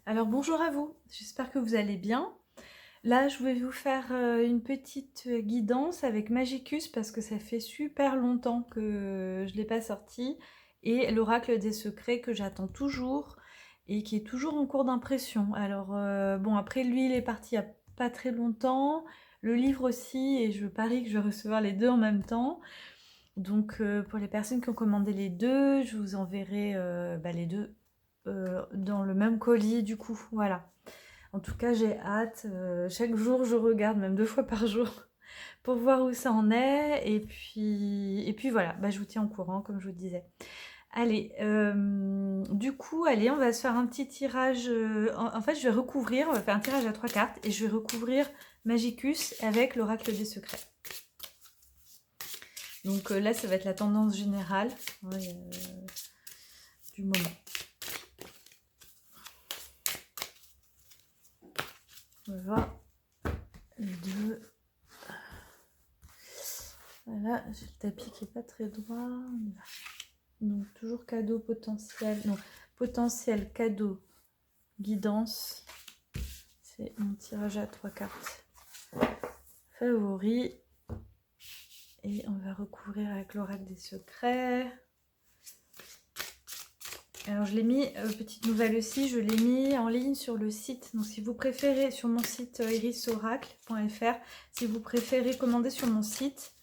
Alors bonjour à vous, j'espère que vous allez bien. Là, je vais vous faire une petite guidance avec Magicus parce que ça fait super longtemps que je ne l'ai pas sorti et l'oracle des secrets que j'attends toujours et qui est toujours en cours d'impression. Alors bon, après lui, il est parti il n'y a pas très longtemps, le livre aussi, et je parie que je vais recevoir les deux en même temps. Donc pour les personnes qui ont commandé les deux, je vous enverrai les deux dans le même colis du coup, voilà. En tout cas, j'ai hâte. Chaque jour, je regarde, même 2 fois par jour, pour voir où ça en est. Et puis voilà, je vous tiens au courant, comme je vous disais. Allez, du coup, allez, on va se faire un petit tirage. En fait, je vais recouvrir, on va faire un tirage à 3 cartes, et je vais recouvrir Magicus avec l'oracle des secrets. Donc là, ça va être la tendance générale du moment. On va voir les deux. Voilà, j'ai le tapis qui est pas très droit. Donc toujours cadeau potentiel. Non, potentiel, cadeau, guidance. C'est mon tirage à 3 cartes. Favori. Et on va recouvrir avec l'oracle des secrets. Alors je l'ai mis, petite nouvelle aussi, je l'ai mis en ligne sur le site. Donc si vous préférez, sur mon site irisoracle.fr, si vous préférez commander sur mon site,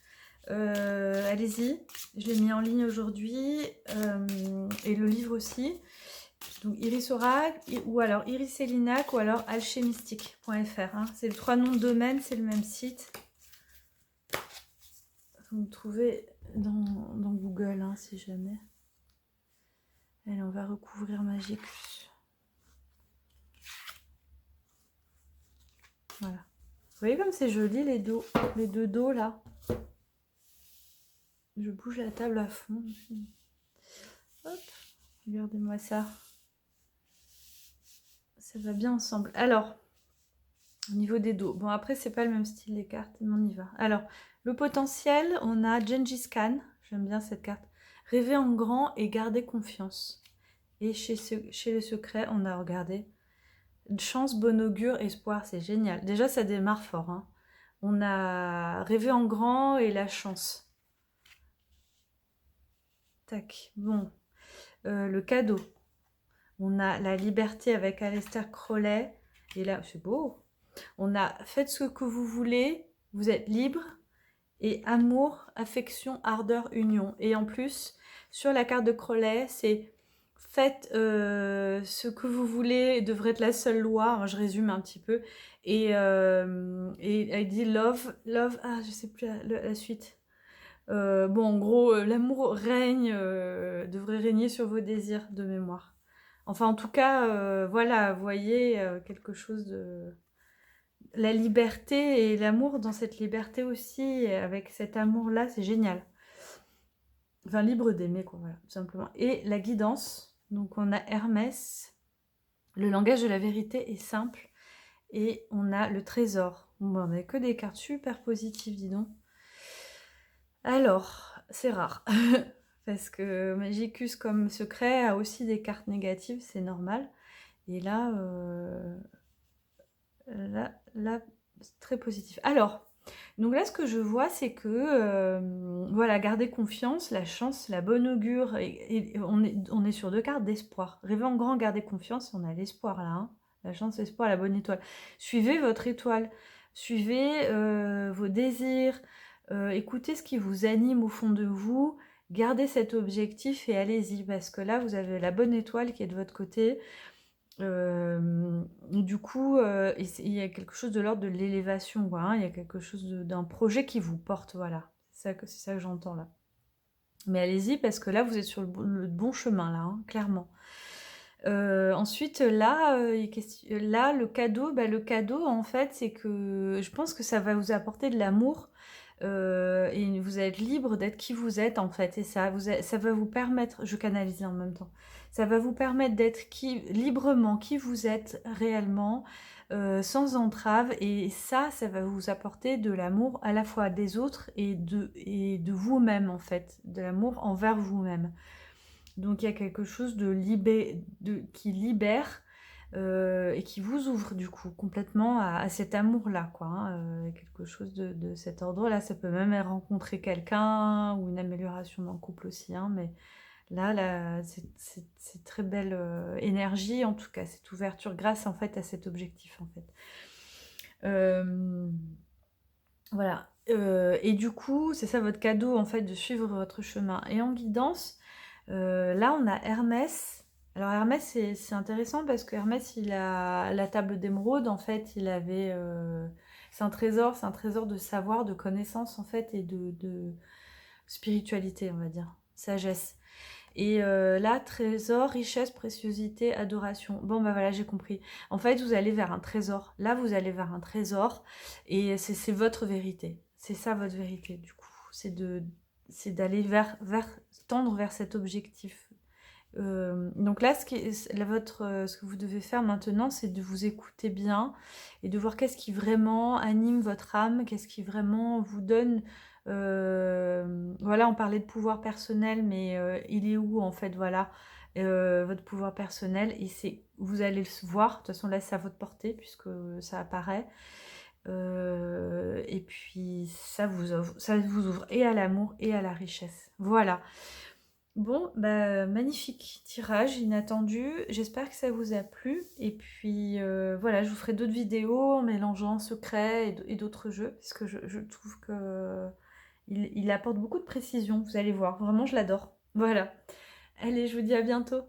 allez-y. Je l'ai mis en ligne aujourd'hui, et le livre aussi. Donc Iris Oracle, ou alors Iriselinac, ou alors alchemistique.fr. Hein. C'est les 3 noms de domaine, c'est le même site. Vous me trouvez dans Google, hein, si jamais. Allez, on va recouvrir Magicus. Voilà. Vous voyez comme c'est joli les deux dos là. Je bouge la table à fond. Hop, regardez-moi ça. Ça va bien ensemble. Alors, au niveau des dos. Bon, après, c'est pas le même style les cartes, mais on y va. Alors, le potentiel, on a Gengis Khan. J'aime bien cette carte. Rêver en grand et garder confiance. Et chez les secrets, on a regardé chance, bon augure, espoir. C'est génial. Déjà, ça démarre fort. Hein. On a rêver en grand et la chance. Tac. Bon. Le cadeau. On a la liberté avec Aleister Crowley. Et là, c'est beau. On a faites ce que vous voulez. Vous êtes libre. Et amour, affection, ardeur, union. Et en plus, sur la carte de Crowley, c'est faites ce que vous voulez devrait être la seule loi. Alors, je résume un petit peu. Et elle dit love, je sais plus la suite. Bon, en gros, l'amour devrait régner sur vos désirs de mémoire. Enfin, en tout cas, voilà, vous voyez quelque chose de la liberté et l'amour dans cette liberté aussi, avec cet amour-là, c'est génial. Enfin, libre d'aimer, quoi, voilà, tout simplement. Et la guidance, donc on a Hermès, le langage de la vérité est simple, et on a le trésor. Bon, on n'a que des cartes super positives, dis donc. Alors, c'est rare, parce que Magicus comme secret a aussi des cartes négatives, c'est normal. Et là, là, c'est très positif. Alors, donc là, ce que je vois, c'est que, voilà, garder confiance, la chance, la bonne augure, et on est sur 2 cartes d'espoir. Rêver en grand, garder confiance, on a l'espoir là, hein. La chance, l'espoir, la bonne étoile. Suivez votre étoile, suivez vos désirs, écoutez ce qui vous anime au fond de vous, gardez cet objectif et allez-y, parce que là, vous avez la bonne étoile qui est de votre côté. Du coup, il y a quelque chose de l'ordre de l'élévation, hein. Il y a quelque chose d'un projet qui vous porte, voilà. C'est ça que j'entends là. Mais allez-y, parce que là, vous êtes sur le bon chemin, là, hein, clairement. Ensuite, là, le cadeau, en fait, c'est que je pense que ça va vous apporter de l'amour. Et vous êtes libre d'être qui vous êtes, en fait. Et ça va vous permettre, je canalise en même temps, ça va vous permettre d'être librement qui vous êtes réellement, sans entrave. Et ça va vous apporter de l'amour à la fois des autres et de vous-même, en fait. De l'amour envers vous-même. Donc il y a quelque chose qui libère, et qui vous ouvre du coup complètement à cet amour-là, quoi, hein, quelque chose de cet ordre-là. Ça peut même être rencontrer quelqu'un ou une amélioration dans le couple aussi, hein, mais là c'est très belle énergie, en tout cas, cette ouverture grâce en fait à cet objectif en fait. Voilà. Et du coup, c'est ça votre cadeau en fait de suivre votre chemin. Et en guidance, là on a Hermès. Alors Hermès c'est intéressant parce que Hermès il a la table d'émeraude en fait, il avait c'est un trésor de savoir, de connaissance en fait et de spiritualité on va dire, sagesse. Et là, trésor, richesse, préciosité, adoration. Bon, bah voilà, j'ai compris. En fait, vous allez vers un trésor. Là, vous allez vers un trésor. Et c'est votre vérité. C'est ça, votre vérité, du coup. C'est d'aller tendre vers cet objectif. Donc là, ce que vous devez faire maintenant, c'est de vous écouter bien et de voir qu'est-ce qui vraiment anime votre âme, qu'est-ce qui vraiment vous donne. Voilà, on parlait de pouvoir personnel, mais il est où en fait, voilà, votre pouvoir personnel. Et vous allez le voir. De toute façon, là, c'est à votre portée puisque ça apparaît. Et puis ça vous ouvre et à l'amour et à la richesse. Voilà. Bon, bah, magnifique tirage inattendu. J'espère que ça vous a plu. Et puis voilà, je vous ferai d'autres vidéos en mélangeant secret et d'autres jeux, parce que je trouve que il apporte beaucoup de précision. Vous allez voir, vraiment, je l'adore. Voilà. Allez, je vous dis à bientôt.